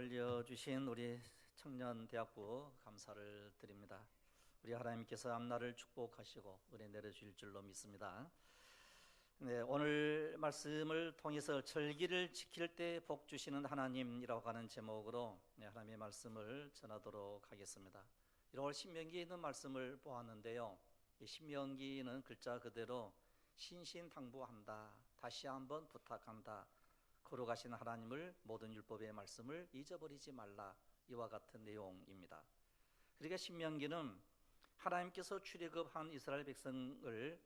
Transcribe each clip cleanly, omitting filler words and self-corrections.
올려주신 우리 청년대학부 감사를 드립니다. 우리 하나님께서 앞날을 축복하시고 은혜 내려주실 줄로 믿습니다. 네, 오늘 말씀을 통해서 절기를 지킬 때 복 주시는 하나님이라고 하는 제목으로 하나님의 말씀을 전하도록 하겠습니다. 1월 신명기에 있는 말씀을 보았는데요, 이 신명기는 글자 그대로 신신당부한다, 다시 한번 부탁한다, 거룩하신 하나님을 모든 율법의 말씀을 잊어버리지 말라, 이와 같은 내용입니다. 그러니까 신명기는 하나님께서 출애굽한 이스라엘 백성을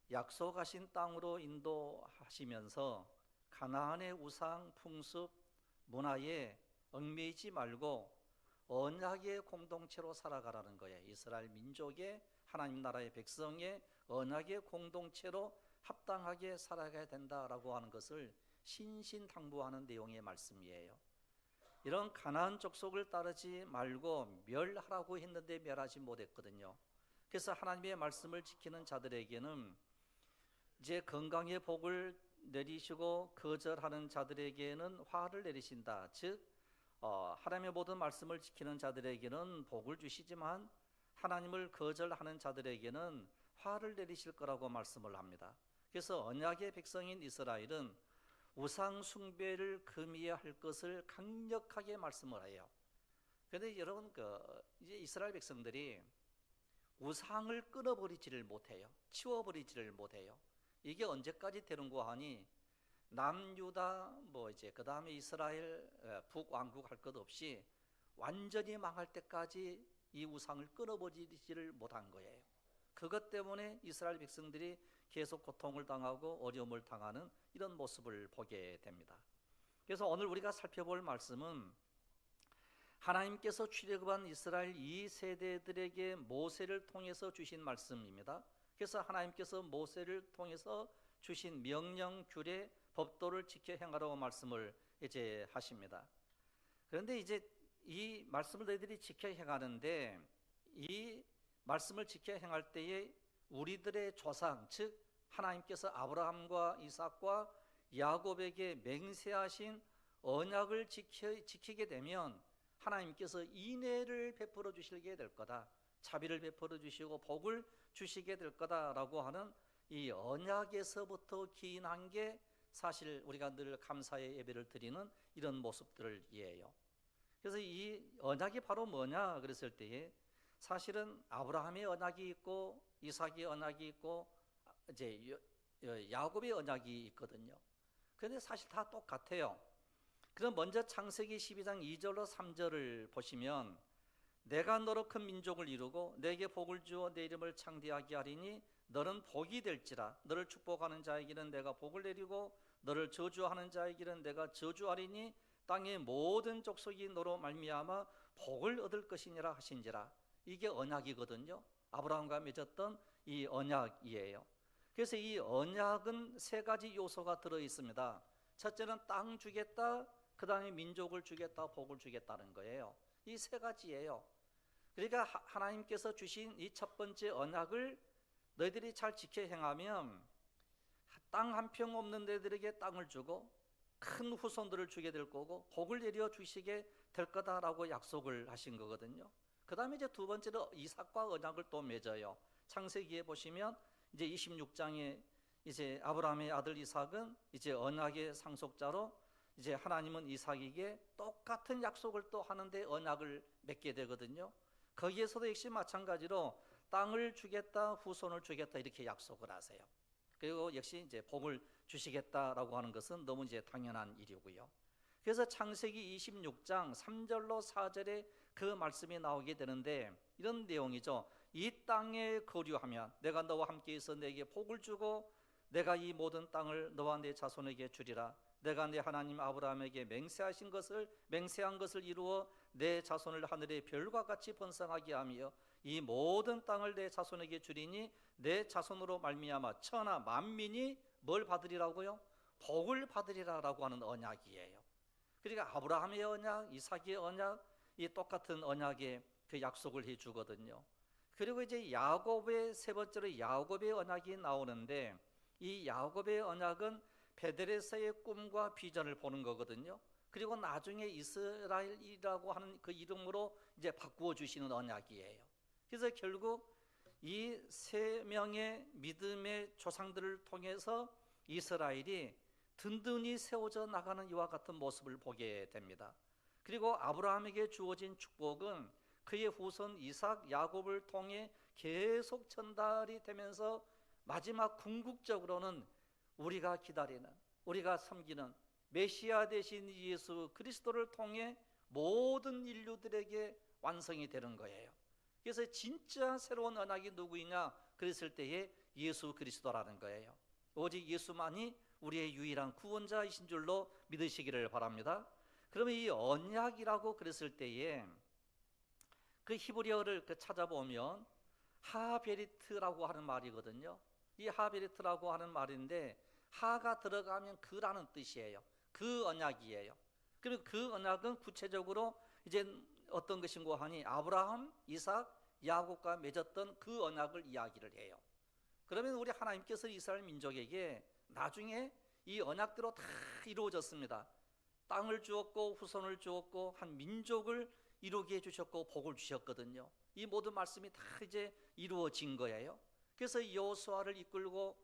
약속하신 땅으로 인도하시면서 가나안의 우상, 풍습, 문화에 얽매이지 말고 언약의 공동체로 살아가라는 거예요. 이스라엘 민족의, 하나님 나라의 백성의 언약의 공동체로 합당하게 살아가야 된다라고 하는 것을 신신당부하는 내용의 말씀이에요. 이런 가나안 족속을 따르지 말고 멸하라고 했는데 멸하지 못했거든요. 그래서 하나님의 말씀을 지키는 자들에게는 이제 건강의 복을 내리시고 거절하는 자들에게는 화를 내리신다. 즉 하나님의 모든 말씀을 지키는 자들에게는 복을 주시지만 하나님을 거절하는 자들에게는 화를 내리실 거라고 말씀을 합니다. 그래서 언약의 백성인 이스라엘은 우상 숭배를 금해야 할 것을 강력하게 말씀을 해요. 그런데 여러분, 이제 이스라엘 백성들이 우상을 끊어버리지를 못해요. 치워버리지를 못해요. 이게 언제까지 되는가 하니 남유다 이제 그 다음에 이스라엘 북왕국 할 것 없이 완전히 망할 때까지 이 우상을 끊어버리지를 못한 거예요. 그것 때문에 이스라엘 백성들이 계속 고통을 당하고 어려움을 당하는 이런 모습을 보게 됩니다. 그래서 오늘 우리가 살펴볼 말씀은 하나님께서 출애굽한 이스라엘 2세대들에게 모세를 통해서 주신 말씀입니다. 그래서 하나님께서 모세를 통해서 주신 명령, 규례, 법도를 지켜 행하라고 말씀을 이제 하십니다. 그런데 이제 이 말씀을 너희들이 지켜 행하는데, 이 말씀을 지켜 행할 때에 우리들의 조상, 즉 하나님께서 아브라함과 이삭과 야곱에게 맹세하신 언약을 지키게 되면 하나님께서 인애를 베풀어 주시게 될 거다, 자비를 베풀어 주시고 복을 주시게 될 거다라고 하는 이 언약에서부터 기인한 게 사실 우리가 늘 감사의 예배를 드리는 이런 모습들이에요. 그래서 이 언약이 바로 뭐냐 그랬을 때에 사실은 아브라함의 언약이 있고 이삭의 언약이 있고 이제 야곱의 언약이 있거든요. 그런데 사실 다 똑같아요. 그럼 먼저 창세기 12장 2절로 3절을 보시면 내가 너로 큰 민족을 이루고 내게 복을 주어 내 이름을 창대하게 하리니 너는 복이 될지라. 너를 축복하는 자에게는 내가 복을 내리고 너를 저주하는 자에게는 내가 저주하리니 땅의 모든 족속이 너로 말미암아 복을 얻을 것이니라 하신지라. 이게 언약이거든요. 아브라함과 맺었던 이 언약이에요. 그래서 이 언약은 세 가지 요소가 들어 있습니다. 첫째는 땅 주겠다, 그 다음에 민족을 주겠다, 복을 주겠다는 거예요. 이 세 가지예요. 그러니까 하나님께서 주신 이 첫 번째 언약을 너희들이 잘 지켜 행하면 땅 한 평 없는 데들에게 땅을 주고 큰 후손들을 주게 될 거고 복을 내려 주시게 될 거다라고 약속을 하신 거거든요. 그 다음에 이제 두 번째로 이삭과 언약을 또 맺어요. 창세기에 보시면 이제 26장에 이제 아브라함의 아들 이삭은 이제 언약의 상속자로 이제 하나님은 이삭에게 똑같은 약속을 또 하는데 언약을 맺게 되거든요. 거기에서도 역시 마찬가지로 땅을 주겠다, 후손을 주겠다 이렇게 약속을 하세요. 그리고 역시 이제 복을 주시겠다라고 하는 것은 너무 이제 당연한 일이고요. 그래서 창세기 26장 3절로 4절에 그 말씀이 나오게 되는데 이런 내용이죠. 이 땅에 거류하면 내가 너와 함께 있어 내게 복을 주고 내가 이 모든 땅을 너와 내 자손에게 주리라. 내가 내 하나님 아브라함에게 맹세한 것을 이루어 내 자손을 하늘의 별과 같이 번성하게 하며 이 모든 땅을 내 자손에게 주리니 내 자손으로 말미암아 천하 만민이 뭘 받으리라고요? 복을 받으리라라고 하는 언약이에요. 그러니까 아브라함의 언약, 이삭의 언약, 이 똑같은 언약의 그 약속을 해주거든요. 그리고 이제 야곱의 세 번째로 야곱의 언약이 나오는데 이 야곱의 언약은 베들레헴의 꿈과 비전을 보는 거거든요. 그리고 나중에 이스라엘이라고 하는 그 이름으로 이제 바꾸어 주시는 언약이에요. 그래서 결국 이 세 명의 믿음의 조상들을 통해서 이스라엘이 든든히 세워져 나가는 이와 같은 모습을 보게 됩니다. 그리고 아브라함에게 주어진 축복은 그의 후손 이삭, 야곱을 통해 계속 전달이 되면서 마지막 궁극적으로는 우리가 기다리는, 우리가 섬기는 메시아 되신 예수 그리스도를 통해 모든 인류들에게 완성이 되는 거예요. 그래서 진짜 새로운 언약이 누구이냐 그랬을 때에 예수 그리스도라는 거예요. 오직 예수만이 우리의 유일한 구원자이신 줄로 믿으시기를 바랍니다. 그러면 이 언약이라고 그랬을 때에 그 히브리어를 찾아보면 하베리트라고 하는 말이거든요. 이 하베리트라고 하는 말인데 하가 들어가면 그라는 뜻이에요. 그 언약이에요. 그리고 그 언약은 구체적으로 이제 어떤 것인고 하니 아브라함, 이삭, 야곱과 맺었던 그 언약을 이야기를 해요. 그러면 우리 하나님께서 이스라엘 민족에게 나중에 이 언약대로 다 이루어졌습니다. 땅을 주었고 후손을 주었고 한 민족을 이루게 해주셨고 복을 주셨거든요. 이 모든 말씀이 다 이제 이루어진 거예요. 그래서 여호수아를 이끌고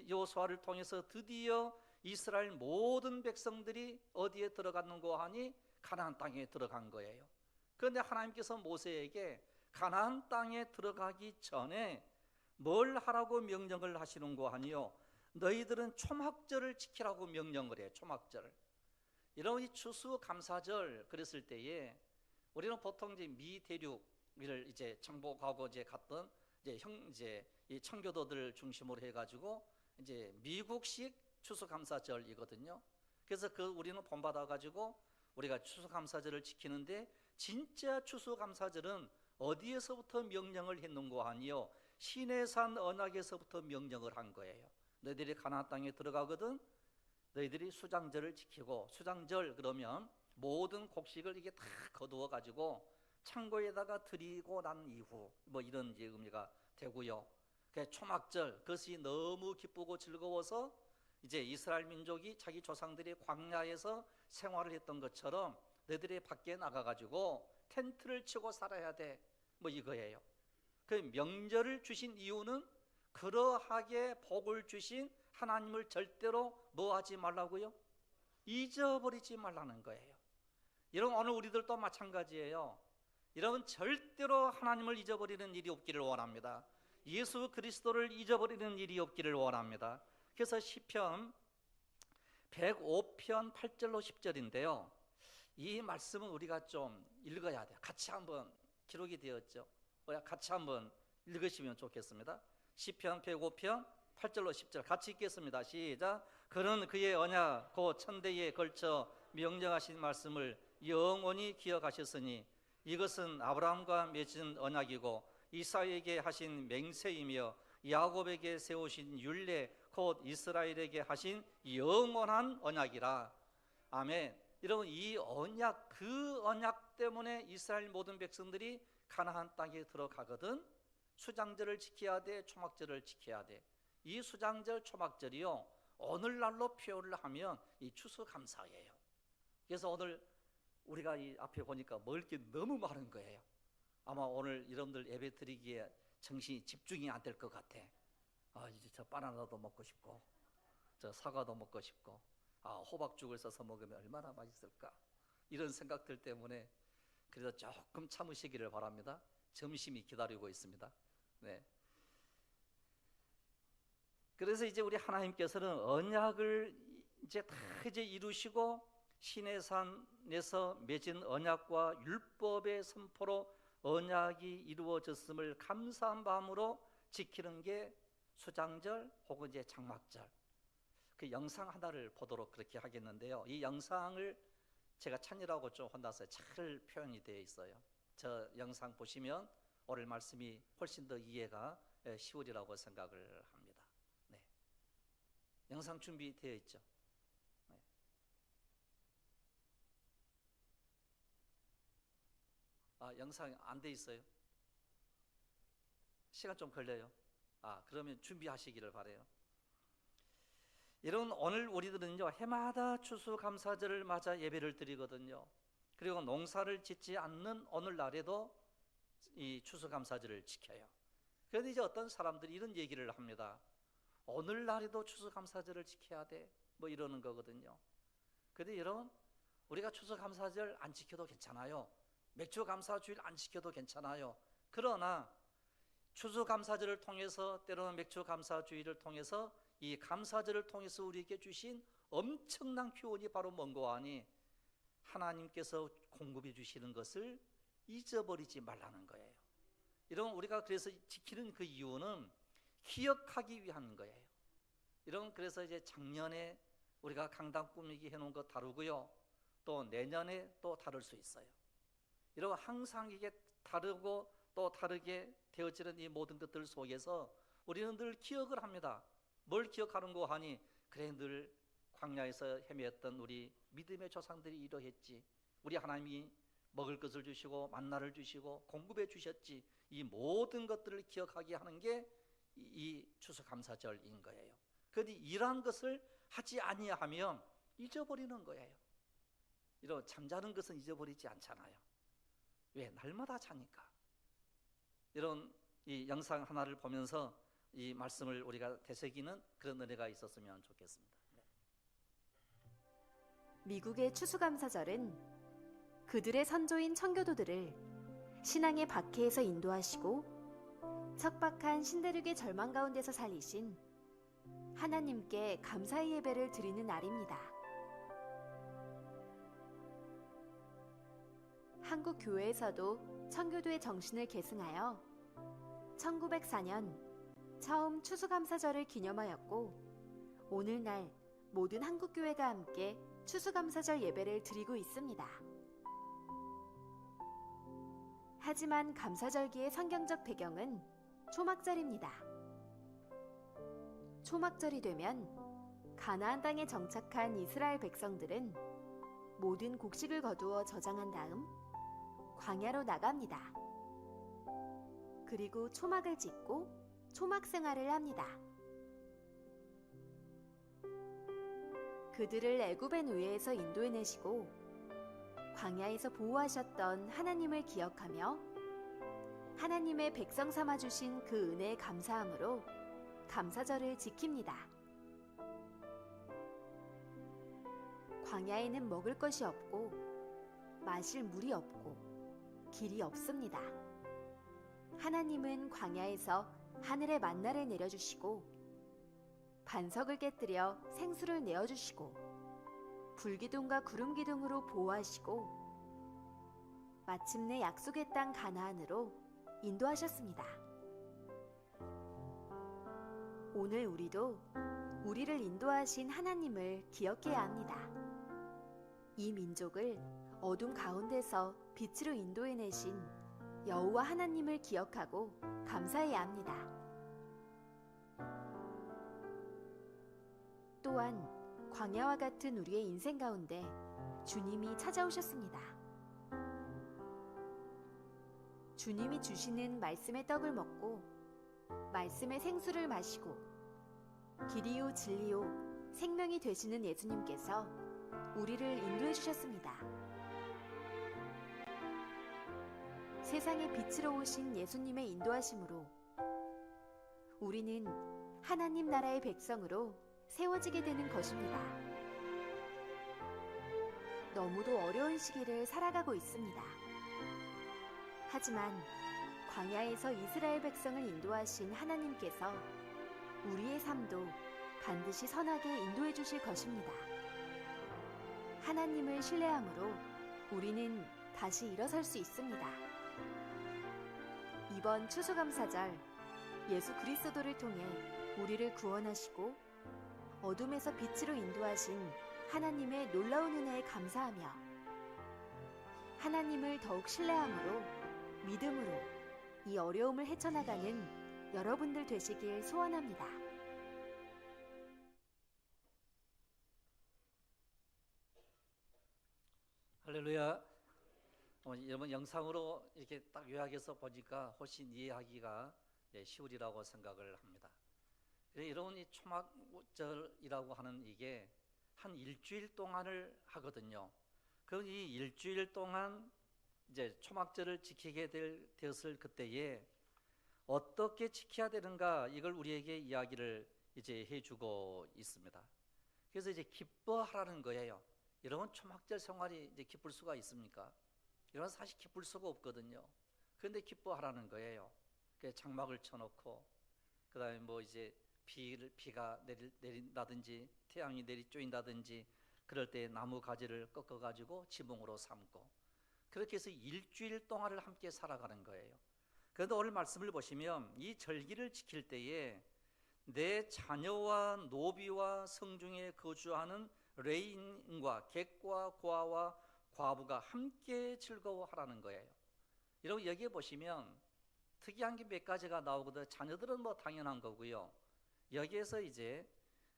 여호수아를 통해서 드디어 이스라엘 모든 백성들이 어디에 들어갔는고 하니 가나안 땅에 들어간 거예요. 그런데 하나님께서 모세에게 가나안 땅에 들어가기 전에 뭘 하라고 명령을 하시는고 하니요, 너희들은 초막절을 지키라고 명령을 해요. 초막절을. 이런 이 추수감사절 그랬을 때에 우리는 보통 이제 미 대륙을 이제 정복하고 이제 갔던 이제 이 청교도들 중심으로 해가지고 이제 미국식 추수감사절이거든요. 그래서 우리는 본받아 가지고 우리가 추수감사절을 지키는데 진짜 추수감사절은 어디에서부터 명령을 했는고 하니요, 시내산 언약에서부터 명령을 한 거예요. 너희들이 가나안 땅에 들어가거든 너희들이 수장절을 지키고, 수장절 그러면 모든 곡식을 이게 다 거두어 가지고 창고에다가 드리고 난 이후 뭐 이런 이제 의미가 되고요. 그 초막절, 그것이 너무 기쁘고 즐거워서 이제 이스라엘 민족이 자기 조상들이 광야에서 생활을 했던 것처럼 너희들이 밖에 나가 가지고 텐트를 치고 살아야 돼, 뭐 이거예요. 그 명절을 주신 이유는 그러하게 복을 주신 하나님을 절대로 뭐 하지 말라고요? 잊어버리지 말라는 거예요. 여러분, 오늘 우리들도 마찬가지예요. 여러분, 절대로 하나님을 잊어버리는 일이 없기를 원합니다. 예수 그리스도를 잊어버리는 일이 없기를 원합니다. 그래서 시편 105편 8절로 10절인데요 이 말씀은 우리가 좀 읽어야 돼요. 같이 한번 기록이 되었죠. 같이 한번 읽으시면 좋겠습니다. 시편 105편 8절로 10절 같이 읽겠습니다. 시작. 그는 그의 언약 곧 천대에 걸쳐 명령하신 말씀을 영원히 기억하셨으니 이것은 아브라함과 맺은 언약이고 이삭에게 하신 맹세이며 야곱에게 세우신 율례 곧 이스라엘에게 하신 영원한 언약이라. 아멘. 여러분, 이 언약, 그 언약 때문에 이스라엘 모든 백성들이 가나안 땅에 들어가거든 수장절을 지켜야 돼, 초막절을 지켜야 돼. 이 수장절, 초막절이요 오늘날로 표현을 하면 이 추수감사예요. 그래서 오늘 우리가 이 앞에 보니까 먹을 게 너무 많은 거예요. 아마 오늘 여러분들 예배 드리기에 정신이 집중이 안 될 것 같아. 이제 저 바나나도 먹고 싶고 저 사과도 먹고 싶고 호박죽을 써서 먹으면 얼마나 맛있을까, 이런 생각들 때문에 그래서 조금 참으시기를 바랍니다. 점심이 기다리고 있습니다. 네. 그래서 이제 우리 하나님께서는 언약을 이제 다 이제 이루시고 시내산에서 맺은 언약과 율법의 선포로 언약이 이루어졌음을 감사한 마음으로 지키는 게 수장절 혹은 이제 장막절. 그 영상 하나를 보도록 그렇게 하겠는데요. 이 영상을 제가 찬이라고 좀 혼나서 잘 표현이 되어 있어요. 저 영상 보시면 오늘 말씀이 훨씬 더 이해가 쉬우리라고 생각을 합니다. 네. 영상 준비되어 있죠? 네. 영상 안 돼 있어요? 시간 좀 걸려요? 그러면 준비하시기를 바라요. 이런 오늘 우리들은요, 해마다 추수감사절을 맞아 예배를 드리거든요. 그리고 농사를 짓지 않는 오늘날에도 이 추수감사절을 지켜요. 그런데 이제 어떤 사람들이 이런 얘기를 합니다. 오늘날에도 추수감사절을 지켜야 돼, 뭐 이러는 거거든요. 그런데 여러분, 우리가 추수감사절 안 지켜도 괜찮아요. 맥주감사주일 안 지켜도 괜찮아요. 그러나 추수감사절을 통해서, 때로는 맥주감사주일을 통해서, 이 감사절을 통해서 우리에게 주신 엄청난 교훈이 바로 뭔가 하니, 하나님께서 공급해 주시는 것을 잊어버리지 말라는 거예요. 이런 우리가 그래서 지키는 그 이유는 기억하기 위한 거예요. 이런 그래서 이제 작년에 우리가 강단 꾸미기 해놓은 거 다루고요, 또 내년에 또 다룰 수 있어요. 이런 항상 이게 다르고 또 다르게 되어지는 이 모든 것들 속에서 우리는 늘 기억을 합니다. 뭘 기억하는고 하니, 그래 늘 광야에서 헤매었던 우리 믿음의 조상들이 이러했지. 우리 하나님이 먹을 것을 주시고 만나를 주시고 공급해 주셨지. 이 모든 것들을 기억하게 하는 게 이 추수감사절인 거예요. 그런데 이러한 것을 하지 아니하면 잊어버리는 거예요. 이런 잠자는 것은 잊어버리지 않잖아요. 왜? 날마다 자니까. 이런 이 영상 하나를 보면서 이 말씀을 우리가 되새기는 그런 은혜가 있었으면 좋겠습니다. 미국의 추수감사절은 그들의 선조인 청교도들을 신앙의 박해에서 인도하시고 척박한 신대륙의 절망 가운데서 살리신 하나님께 감사의 예배를 드리는 날입니다. 한국 교회에서도 청교도의 정신을 계승하여 1904년 처음 추수감사절을 기념하였고, 오늘날 모든 한국교회가 함께 추수감사절 예배를 드리고 있습니다. 하지만 감사절기의 성경적 배경은 초막절입니다. 초막절이 되면 가나안 땅에 정착한 이스라엘 백성들은 모든 곡식을 거두어 저장한 다음 광야로 나갑니다. 그리고 초막을 짓고 초막 생활을 합니다. 그들을 애굽의 노예에서 인도해내시고 광야에서 보호하셨던 하나님을 기억하며 하나님의 백성 삼아주신 그 은혜에 감사함으로 감사절을 지킵니다. 광야에는 먹을 것이 없고 마실 물이 없고 길이 없습니다. 하나님은 광야에서 하늘의 만나를 내려주시고 반석을 깨뜨려 생수를 내어주시고 불기둥과 구름기둥으로 보호하시고 마침내 약속의 땅 가나안으로 인도하셨습니다. 오늘 우리도 우리를 인도하신 하나님을 기억해야 합니다. 이 민족을 어둠 가운데서 빛으로 인도해내신 여호와 하나님을 기억하고 감사해야 합니다. 또한 광야와 같은 우리의 인생 가운데 주님이 찾아오셨습니다. 주님이 주시는 말씀의 떡을 먹고 말씀의 생수를 마시고 길이요 진리요 생명이 되시는 예수님께서 우리를 인도해 주셨습니다. 세상의 빛으로 오신 예수님의 인도하심으로 우리는 하나님 나라의 백성으로 세워지게 되는 것입니다. 너무도 어려운 시기를 살아가고 있습니다. 하지만 광야에서 이스라엘 백성을 인도하신 하나님께서 우리의 삶도 반드시 선하게 인도해 주실 것입니다. 하나님을 신뢰함으로 우리는 다시 일어설 수 있습니다. 이번 추수감사절 예수 그리스도를 통해 우리를 구원하시고 어둠에서 빛으로 인도하신 하나님의 놀라운 은혜에 감사하며 하나님을 더욱 신뢰함으로 믿음으로 이 어려움을 헤쳐나가는 여러분들 되시길 소원합니다. 할렐루야. 여러분 영상으로 이렇게 딱 요약해서 보니까 훨씬 이해하기가 쉬우리라고 생각을 합니다. 이런 이 초막절이라고 하는 이게 한 일주일 동안을 하거든요. 그럼 이 일주일 동안 이제 초막절을 지키게 되었을 그때에 어떻게 지켜야 되는가, 이걸 우리에게 이야기를 이제 해주고 있습니다. 그래서 이제 기뻐하라는 거예요. 여러분, 초막절 생활이 이제 기쁠 수가 있습니까? 이런 사실 기쁠 수가 없거든요. 그런데 기뻐하라는 거예요. 장막을 쳐놓고, 그 다음에 뭐 이제 비가 내린다든지 태양이 내리쬐인다든지 그럴 때 나무 가지를 꺾어가지고 지붕으로 삼고, 그렇게 해서 일주일 동안을 함께 살아가는 거예요. 그런데 오늘 말씀을 보시면 이 절기를 지킬 때에 내 자녀와 노비와 성중에 거주하는 레인과 객과 고아와 과부가 함께 즐거워하라는 거예요. 여러분, 여기에 보시면 특이한 게 몇 가지가 나오거든요. 자녀들은 뭐 당연한 거고요. 여기에서 이제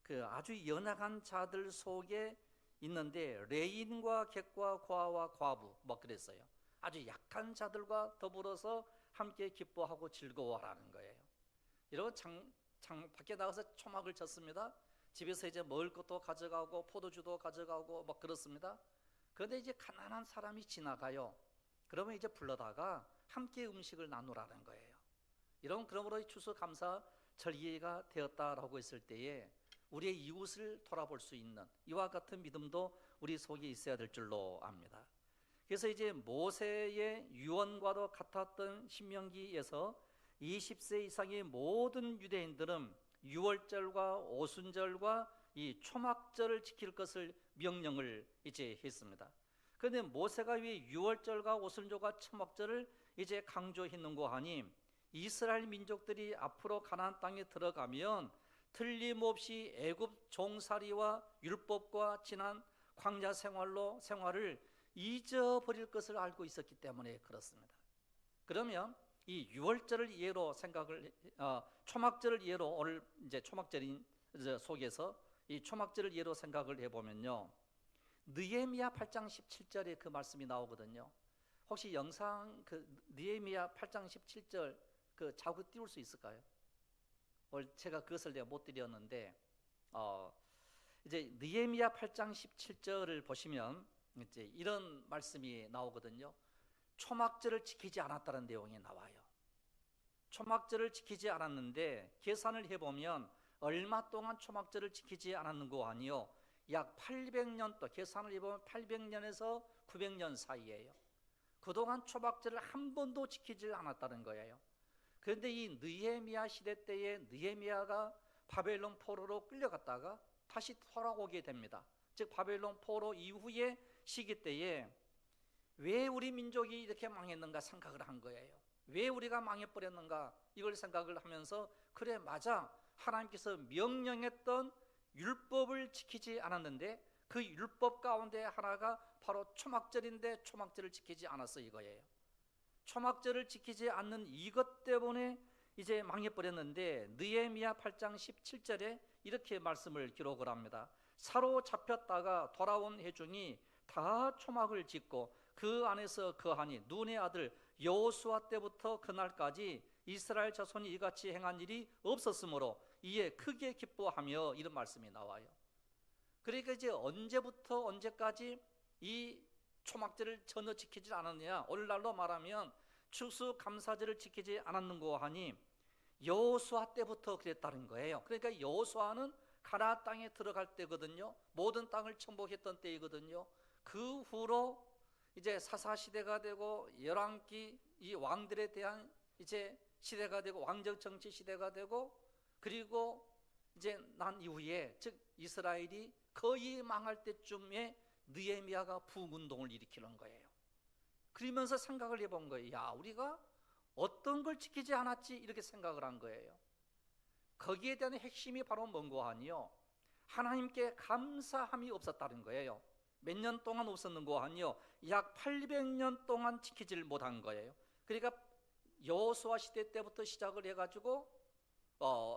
그 아주 연약한 자들 속에 있는데 레인과 객과 고아와 과부 뭐 그랬어요. 아주 약한 자들과 더불어서 함께 기뻐하고 즐거워하라는 거예요. 이러고 밖에 나가서 초막을 쳤습니다. 집에서 이제 먹을 것도 가져가고 포도주도 가져가고 뭐 그렇습니다. 그런데 이제 가난한 사람이 지나가요. 그러면 이제 불러다가 함께 음식을 나누라는 거예요. 이런, 그러므로 추수감사 절기가 되었다라고 했을 때에 우리의 이웃을 돌아볼 수 있는 이와 같은 믿음도 우리 속에 있어야 될 줄로 압니다. 그래서 이제 모세의 유언과도 같았던 신명기에서 20세 이상의 모든 유대인들은 유월절과 오순절과 이 초막절을 지킬 것을 명령을 이제 했습니다. 그런데 모세가 왜 유월절과 오순절과 초막절을 이제 강조했는고 하니, 이스라엘 민족들이 앞으로 가나안 땅에 들어가면 틀림없이 애굽 종살이와 율법과 지난 광야 생활을 잊어버릴 것을 알고 있었기 때문에 그렇습니다. 그러면 이 유월절을 예로 초막절을 예로, 오늘 이제 초막절인 속에서 이 초막절을 예로 생각을 해보면요, 느헤미야 8장 17절에 그 말씀이 나오거든요. 혹시 영상 그 느헤미야 8장 17절 그 자꾸 띄울 수 있을까요? 오늘 제가 그것을 내가 못 드렸는데, 이제 느헤미야 8장 17절을 보시면 이제 이런 말씀이 나오거든요. 초막절을 지키지 않았다는 내용이 나와요. 초막절을 지키지 않았는데 계산을 해보면 얼마 동안 초막절을 지키지 않았는고 아니요, 약 800년 또 계산을 해보면 800년에서 900년 사이예요. 그동안 초막절을 한 번도 지키지 않았다는 거예요. 그런데 이 느헤미야 시대 때에 느헤미야가 바벨론 포로로 끌려갔다가 다시 돌아오게 됩니다. 즉 바벨론 포로 이후의 시기 때에 왜 우리 민족이 이렇게 망했는가 생각을 한 거예요. 왜 우리가 망해버렸는가, 이걸 생각을 하면서 그래 맞아, 하나님께서 명령했던 율법을 지키지 않았는데 그 율법 가운데 하나가 바로 초막절인데 초막절을 지키지 않았어 이거예요. 초막절을 지키지 않는 이것 때문에 이제 망해버렸는데 느헤미야 8장 17절에 이렇게 말씀을 기록을 합니다. 사로잡혔다가 돌아온 회중이 다 초막을 짓고 그 안에서 거하니 눈의 아들 여호수아 때부터 그날까지 이스라엘 자손이 이같이 행한 일이 없었으므로 이에 크게 기뻐하며, 이런 말씀이 나와요. 그러니까 이제 언제부터 언제까지 이 초막절을 전혀 지키지 않았느냐, 오늘날로 말하면 추수감사절을 지키지 않았는고 하니 여호수아 때부터 그랬다는 거예요. 그러니까 여호수아는 가나안 땅에 들어갈 때거든요. 모든 땅을 정복했던 때이거든요. 그 후로 이제 사사 시대가 되고 열왕기 이 왕들에 대한 이제 시대가 되고 왕정 정치 시대가 되고, 그리고 이제 난 이후에 즉 이스라엘이 거의 망할 때쯤에 느헤미야가 부흥운동을 일으키는 거예요. 그러면서 생각을 해본 거예요. 야, 우리가 어떤 걸 지키지 않았지, 이렇게 생각을 한 거예요. 거기에 대한 핵심이 바로 뭔고 하니요, 하나님께 감사함이 없었다는 거예요. 몇 년 동안 없었는고 하니요, 약 800년 동안 지키지를 못한 거예요. 그러니까 여호수아 시대 때부터 시작을 해가지고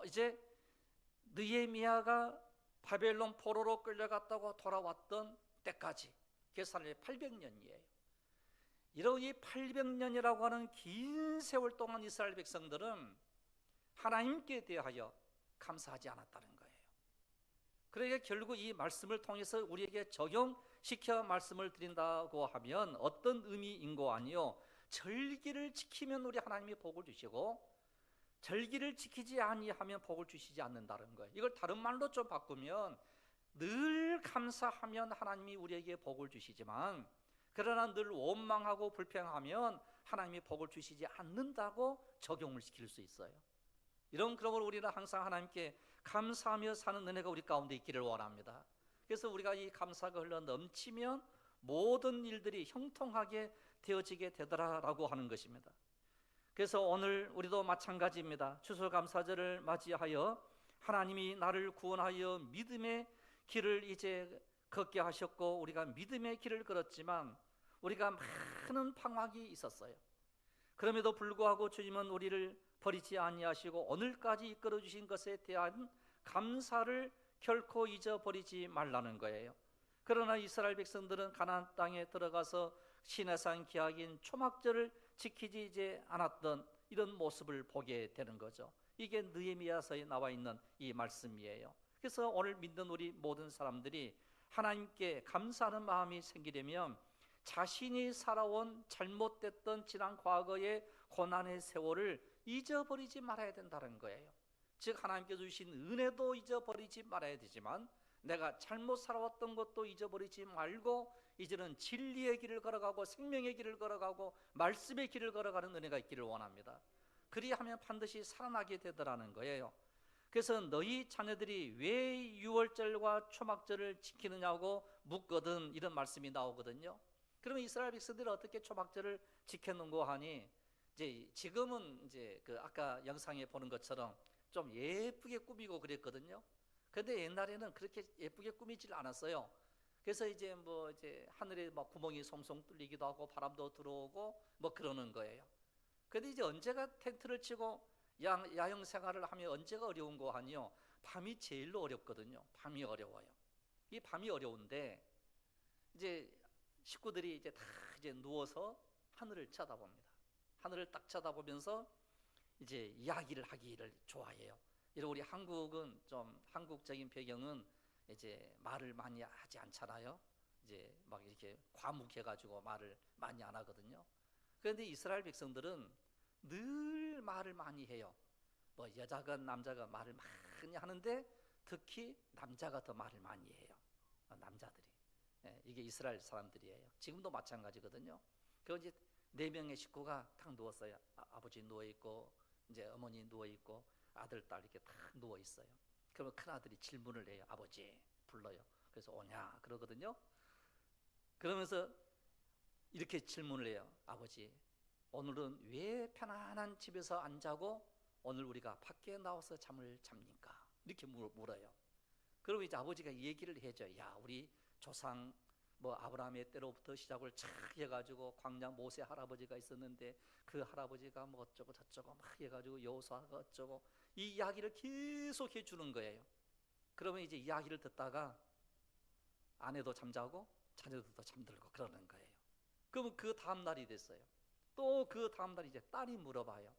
이제 느헤미야가 바벨론 포로로 끌려갔다고 돌아왔던 때까지 계산을 800년이에요. 이런 이 800년이라고 하는 긴 세월 동안 이스라엘 백성들은 하나님께 대하여 감사하지 않았다는 거예요. 그러니까 결국 이 말씀을 통해서 우리에게 적용시켜 말씀을 드린다고 하면 어떤 의미인고 아니요, 절기를 지키면 우리 하나님이 복을 주시고 절기를 지키지 아니하면 복을 주시지 않는다는 거예요. 이걸 다른 말로 좀 바꾸면 늘 감사하면 하나님이 우리에게 복을 주시지만 그러나 늘 원망하고 불평하면 하나님이 복을 주시지 않는다고 적용을 시킬 수 있어요. 그러므로 우리는 항상 하나님께 감사하며 사는 은혜가 우리 가운데 있기를 원합니다. 그래서 우리가 이 감사가 흘러 넘치면 모든 일들이 형통하게 되어지게 되더라라고 하는 것입니다. 그래서 오늘 우리도 마찬가지입니다. 추수감사절을 맞이하여 하나님이 나를 구원하여 믿음의 길을 이제 걷게 하셨고 우리가 믿음의 길을 걸었지만 우리가 많은 방황이 있었어요. 그럼에도 불구하고 주님은 우리를 버리지 아니하시고 오늘까지 이끌어 주신 것에 대한 감사를 결코 잊어버리지 말라는 거예요. 그러나 이스라엘 백성들은 가나안 땅에 들어가서 시내산 기약인 초막절을 지키지 이제 않았던 이런 모습을 보게 되는 거죠. 이게 느헤미야서에 나와 있는 이 말씀이에요. 그래서 오늘 믿는 우리 모든 사람들이 하나님께 감사하는 마음이 생기려면 자신이 살아온 잘못됐던 지난 과거의 고난의 세월을 잊어버리지 말아야 된다는 거예요. 즉 하나님께서 주신 은혜도 잊어버리지 말아야 되지만 내가 잘못 살아왔던 것도 잊어버리지 말고 이제는 진리의 길을 걸어가고 생명의 길을 걸어가고 말씀의 길을 걸어가는 은혜가 있기를 원합니다. 그리하면 반드시 살아나게 되더라는 거예요. 그래서 너희 자녀들이 왜 유월절과 초막절을 지키느냐고 묻거든 이런 말씀이 나오거든요. 그러면 이스라엘 백성들이 어떻게 초막절을 지켰는고 하니 이제 지금은 이제 그 아까 영상에 보는 것처럼 좀 예쁘게 꾸미고 그랬거든요. 근데 옛날에는 그렇게 예쁘게 꾸미질 않았어요. 그래서 이제 뭐 이제 하늘에 막 구멍이 송송 뚫리기도 하고 바람도 들어오고 뭐 그러는 거예요. 근데 이제 언제가 텐트를 치고 야영 생활을 하면 언제가 어려운 거 아니요? 밤이 제일로 어렵거든요. 밤이 어려워요. 이 밤이 어려운데 이제 식구들이 이제 다 이제 누워서 하늘을 쳐다봅니다. 하늘을 딱 쳐다보면서 이제 이야기를 하기를 좋아해요. 이런 우리 한국은 좀 한국적인 배경은 이제 말을 많이 하지 않잖아요. 이제 막 이렇게 과묵해가지고 말을 많이 안 하거든요. 그런데 이스라엘 백성들은 늘 말을 많이 해요. 뭐 여자건 남자건 말을 많이 하는데 특히 남자가 더 말을 많이 해요. 남자들이. 이게 이스라엘 사람들이에요. 지금도 마찬가지거든요. 그리고 이제 4명의 식구가 탁 누웠어요. 아버지 누워 있고 이제 어머니 누워 있고 아들 딸 이렇게 탁 누워 있어요. 그러면 큰 아들이 질문을 해요. 아버지 불러요. 그래서 오냐 그러거든요. 그러면서 이렇게 질문을 해요. 아버지 오늘은 왜 편안한 집에서 안 자고 오늘 우리가 밖에 나와서 잠을 잡니까? 이렇게 물어요. 그러면 이제 아버지가 얘기를 해줘. 야 우리 조상 뭐 아브라함의 때로부터 시작을 착 해가지고 광야 모세 할아버지가 있었는데 그 할아버지가 뭐 어쩌고 저쩌고 막 해가지고 여호수아가 어쩌고 이 이야기를 계속 해주는 거예요. 그러면 이제 이야기를 듣다가 아내도 잠자고 자녀들도 잠들고 그러는 거예요. 그러면 그 다음 날이 됐어요. 또 그 다음 날 이제 딸이 물어봐요.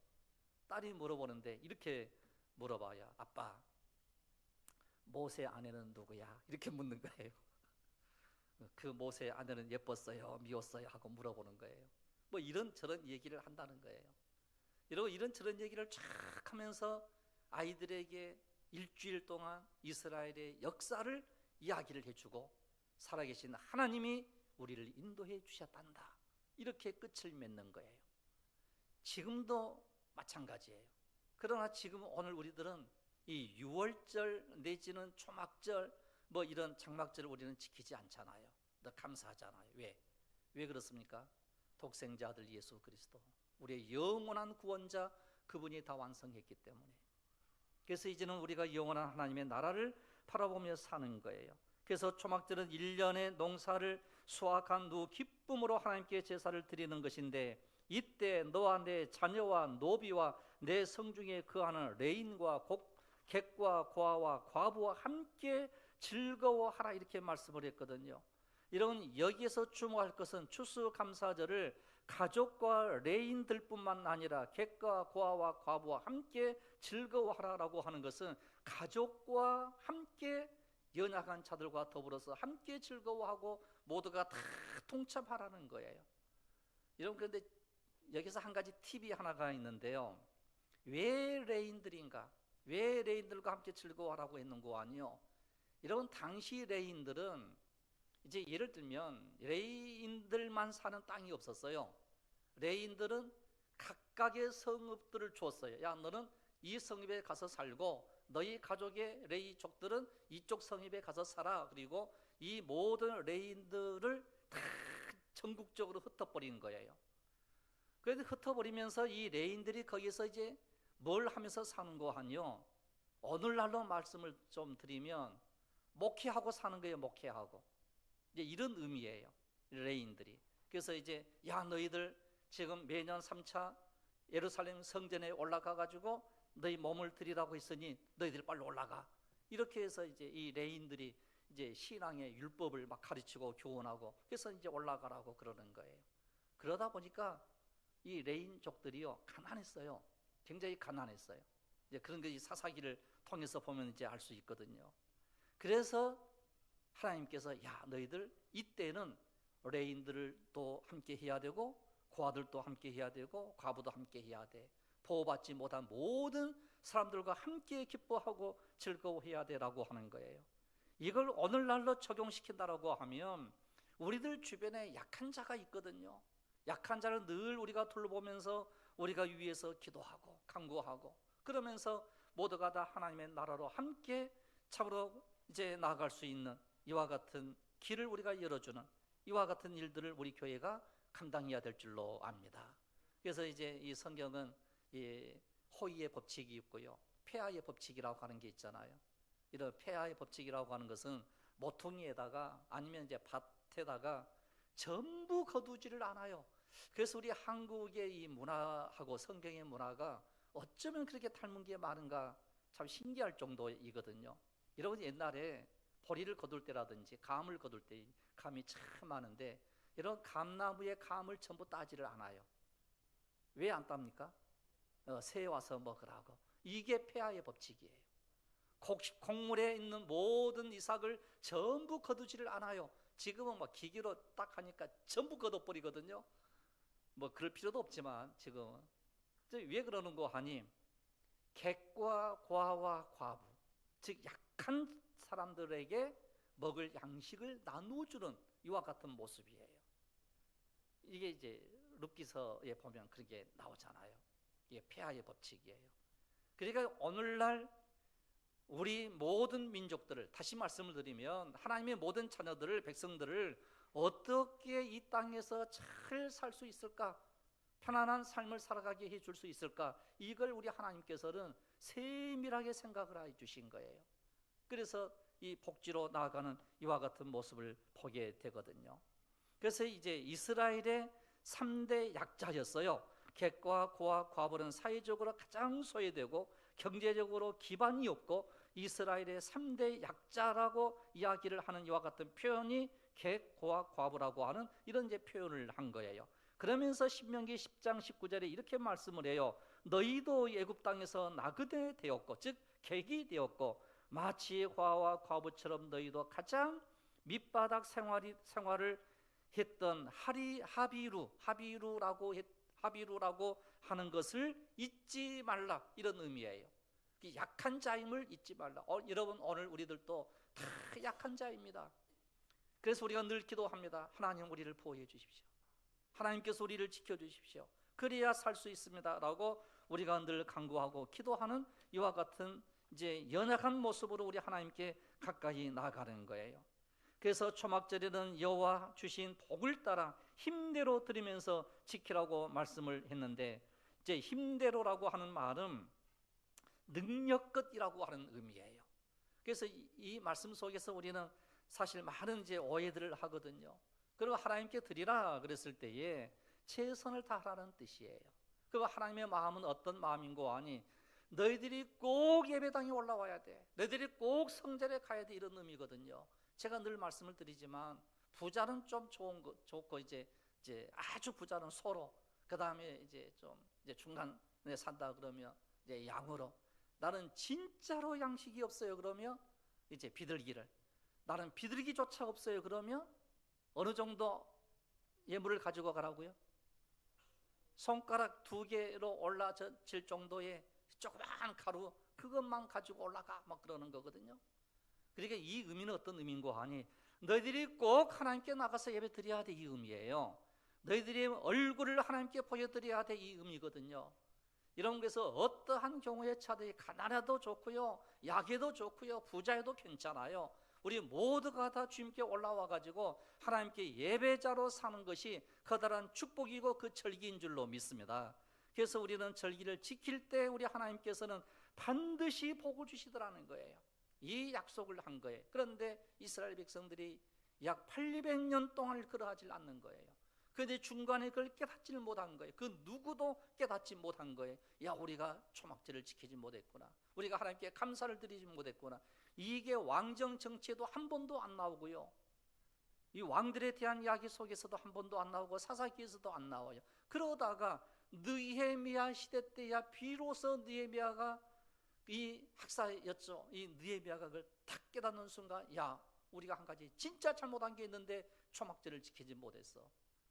딸이 물어보는데 이렇게 물어봐요. 아빠 모세 아내는 누구야? 이렇게 묻는 거예요. 그 모세 아내는 예뻤어요? 미웠어요? 하고 물어보는 거예요. 뭐 이런저런 얘기를 한다는 거예요. 이러고 이런저런 얘기를 쫙 하면서 아이들에게 일주일 동안 이스라엘의 역사를 이야기를 해주고 살아계신 하나님이 우리를 인도해 주셨단다. 이렇게 끝을 맺는 거예요. 지금도 마찬가지예요. 그러나 지금 오늘 우리들은 이 유월절 내지는 초막절 뭐 이런 장막절을 우리는 지키지 않잖아요. 더 감사하잖아요. 왜 그렇습니까? 독생자 아들 예수 그리스도 우리의 영원한 구원자 그분이 다 완성했기 때문에. 그래서 이제는 우리가 영원한 하나님의 나라를 바라보며 사는 거예요. 그래서 초막절은 1년의 농사를 수확한 후 기쁨으로 하나님께 제사를 드리는 것인데 이때 너와 내 자녀와 노비와 내 성중에 거하는 레인과 객과 고아와 과부와 함께 즐거워하라 이렇게 말씀을 했거든요. 여러분 여기에서 주목할 것은 추수감사절을 가족과 레인들뿐만 아니라 객과 고아와 과부와 함께 즐거워하라라고 하는 것은 가족과 함께 연약한 자들과 더불어서 함께 즐거워하고 모두가 다 동참하라는 거예요. 여러분, 그런데 여기서 한 가지 팁이 하나가 있는데요. 왜 레인들인가? 왜 레인들과 함께 즐거워하라고 했는 거 아니요? 여러분, 당시 레인들은 이제 예를 들면 레인들만 사는 땅이 없었어요. 레인들은 각각의 성읍들을 주었어요. 야, 너는 이 성읍에 가서 살고 너희 가족의 레이족들은 이쪽 성읍에 가서 살아. 그리고 이 모든 레인들을 다 전국적으로 흩어버린 거예요. 그래서 흩어버리면서 이 레인들이 거기서 이제 뭘 하면서 사는 거 아니요? 오늘날로 말씀을 좀 드리면 목회하고 사는 거예요. 목회하고. 이제 이런 의미예요. 레인들이. 그래서 이제 야, 너희들 지금 매년 3차 예루살렘 성전에 올라가 가지고 너희 몸을 드리라고 했으니 너희들 빨리 올라가. 이렇게 해서 이제 이 레인들이 이제 신앙의 율법을 막 가르치고 교훈하고 그래서 이제 올라가라고 그러는 거예요. 그러다 보니까 이 레인족들이요, 가난했어요. 굉장히 가난했어요. 이제 그런 게 사사기를 통해서 보면 이제 알 수 있거든요. 그래서 하나님께서 야, 너희들 이때는 레인들도 함께 해야 되고 고아들도 함께 해야 되고 과부도 함께 해야 돼. 보호받지 못한 모든 사람들과 함께 기뻐하고 즐거워해야 되라고 하는 거예요. 이걸 오늘날로 적용시킨다라고 하면 우리들 주변에 약한 자가 있거든요. 약한 자를 늘 우리가 둘러보면서 우리가 위해서 기도하고 간구하고 그러면서 모두가 다 하나님의 나라로 함께 참으로 이제 나아갈 수 있는 이와 같은 길을 우리가 열어주는 이와 같은 일들을 우리 교회가 감당해야 될 줄로 압니다. 그래서 이제 이 성경은 이 호의의 법칙이 있고요, 폐하의 법칙이라고 하는 게 있잖아요. 이런 폐하의 법칙이라고 하는 것은 모퉁이에다가 아니면 이제 밭에다가 전부 거두지를 않아요. 그래서 우리 한국의 이 문화하고 성경의 문화가 어쩌면 그렇게 닮은 게 많은가 참 신기할 정도이거든요. 여러분, 옛날에 보리를 거둘 때라든지 감을 거둘 때 감이 참 많은데 이런 감나무의 감을 전부 따지를 않아요. 왜 안 땁니까? 새 와서 먹으라고. 이게 폐하의 법칙이에요. 곡물에 있는 모든 이삭을 전부 거두지를 않아요. 지금은 막 기계로 딱 하니까 전부 거둬버리거든요. 뭐 그럴 필요도 없지만 지금은 왜 그러는 거 하니 객과 고아와 과부, 즉 약한 사람들에게 먹을 양식을 나누어주는 이와 같은 모습이에요. 이게 이제 룻기서에 보면 그렇게 나오잖아요. 이게 폐하의 법칙이에요. 그러니까 오늘날 우리 모든 민족들을 다시 말씀을 드리면 하나님의 모든 자녀들을 백성들을 어떻게 이 땅에서 잘 살 수 있을까? 편안한 삶을 살아가게 해줄 수 있을까? 이걸 우리 하나님께서는 세밀하게 생각을 해주신 거예요. 그래서 이 복지로 나아가는 이와 같은 모습을 보게 되거든요. 그래서 이제 이스라엘의 3대 약자였어요. 객과 고아, 과부는 사회적으로 가장 소외되고 경제적으로 기반이 없고 이스라엘의 3대 약자라고 이야기를 하는 이와 같은 표현이 객, 고아, 과부라고 하는 이런 이제 표현을 한 거예요. 그러면서 신명기 10장 19절에 이렇게 말씀을 해요. 너희도 애굽 땅에서 나그네 되었고, 즉 객이 되었고, 마치 고아와 과부처럼 너희도 가장 밑바닥 생활을 했던 하비루라고 하는 것을 잊지 말라, 이런 의미예요. 약한 자임을 잊지 말라. 여러분, 오늘 우리들도 다 약한 자입니다. 그래서 우리가 늘 기도합니다. 하나님, 우리를 보호해 주십시오. 하나님께서 우리를 지켜주십시오. 그래야 살 수 있습니다 라고 우리가 늘 간구하고 기도하는 이와 같은 이제 연약한 모습으로 우리 하나님께 가까이 나아가는 거예요. 그래서 초막절에는 여호와 주신 복을 따라 힘대로 드리면서 지키라고 말씀을 했는데, 이제 힘대로라고 하는 말은 능력껏이라고 하는 의미예요. 그래서 이 말씀 속에서 우리는 사실 많은 이제 오해들을 하거든요. 그리고 하나님께 드리라 그랬을 때에 최선을 다하라는 뜻이에요. 그리고 하나님의 마음은 어떤 마음인고 하니 너희들이 꼭 예배당에 올라와야 돼, 너희들이 꼭 성전에 가야 돼, 이런 의미거든요. 제가 늘 말씀을 드리지만 부자는 좀 좋고 이제 이제 아주 부자는 소로, 그 다음에 이제 좀 이제 중간에 산다 그러면 이제 양으로, 나는 진짜로 양식이 없어요 그러면 이제 비둘기를, 나는 비둘기조차 없어요 그러면 어느 정도 예물을 가지고 가라고요? 손가락 2개로 올라질 정도의 조그마한 가루, 그것만 가지고 올라가 막 그러는 거거든요. 그러니까 이 의미는 어떤 의미인고 하니, 너희들이 꼭 하나님께 나가서 예배 드려야 돼, 이 의미예요. 너희들이 얼굴을 하나님께 보여드려야 돼, 이 의미거든요. 이런 것에서 어떠한 경우에 차라리 가난해도 좋고요, 약해도 좋고요, 부자여도 괜찮아요. 우리 모두가 다 주님께 올라와 가지고 하나님께 예배자로 사는 것이 커다란 축복이고 그 절기인 줄로 믿습니다. 그래서 우리는 절기를 지킬 때 우리 하나님께서는 반드시 복을 주시더라는 거예요. 이 약속을 한 거예요. 그런데 이스라엘 백성들이 약 800년 동안 그러하질 않는 거예요. 그런데 중간에 그걸 깨닫지를 못한 거예요. 그 누구도 깨닫지 못한 거예요. 야, 우리가 초막절을 지키지 못했구나, 우리가 하나님께 감사를 드리지 못했구나. 이게 왕정 정치에도 한 번도 안 나오고요, 이 왕들에 대한 이야기 속에서도 한 번도 안 나오고 사사기에서도 안 나와요. 그러다가 느헤미야 시대 때야 비로소 느헤미야가 이 학사였죠. 이 느헤미야가 그걸 딱 깨닫는 순간, 야, 우리가 한 가지 진짜 잘못한 게 있는데 초막절을 지키지 못했어.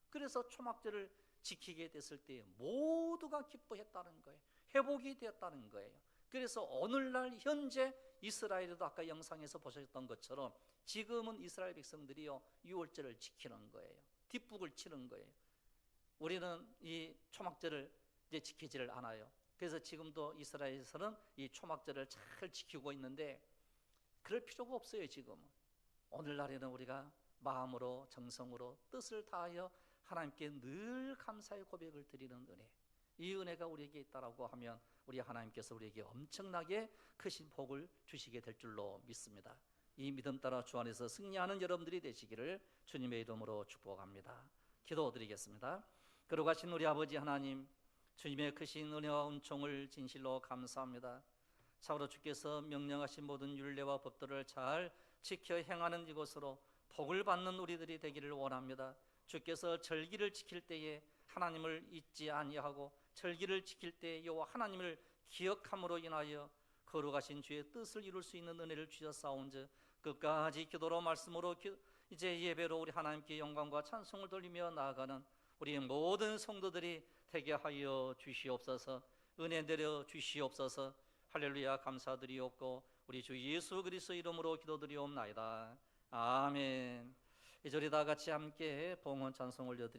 그래서 초막절을 지키게 됐을 때 모두가 기뻐했다는 거예요. 회복이 되었다는 거예요. 그래서 오늘날 현재 이스라엘에도 아까 영상에서 보셨던 것처럼 지금은 이스라엘 백성들이요, 유월절을 지키는 거예요. 뒷북을 치는 거예요. 우리는 이 초막절을 이제 지키지를 않아요. 그래서 지금도 이스라엘에서는 이 초막절을 잘 지키고 있는데 그럴 필요가 없어요. 지금은 오늘날에는 우리가 마음으로 정성으로 뜻을 다하여 하나님께 늘 감사의 고백을 드리는 은혜, 이 은혜가 우리에게 있다라고 하면 우리 하나님께서 우리에게 엄청나게 크신 복을 주시게 될 줄로 믿습니다. 이 믿음 따라 주 안에서 승리하는 여러분들이 되시기를 주님의 이름으로 축복합니다. 기도드리겠습니다. 거룩하신 우리 아버지 하나님, 주님의 크신 은혜와 은총을 진실로 감사합니다. 참으로 주께서 명령하신 모든 율례와 법도를 잘 지켜 행하는 이곳으로 복을 받는 우리들이 되기를 원합니다. 주께서 절기를 지킬 때에 하나님을 잊지 아니하고 절기를 지킬 때 여호와 하나님을 기억함으로 인하여 거룩하신 주의 뜻을 이룰 수 있는 은혜를 주셨사온즉 끝까지 기도로 말씀으로 이제 예배로 우리 하나님께 영광과 찬송을 돌리며 나아가는 우리 모든 성도들이 되게 하여 주시옵소서. 은혜 내려 주시옵소서. 할렐루야. 감사드리옵고 우리 주 예수 그리스도 이름으로 기도드리옵나이다. 아멘. 이제 우리 다 같이 함께 봉헌 찬송 올려드립니다.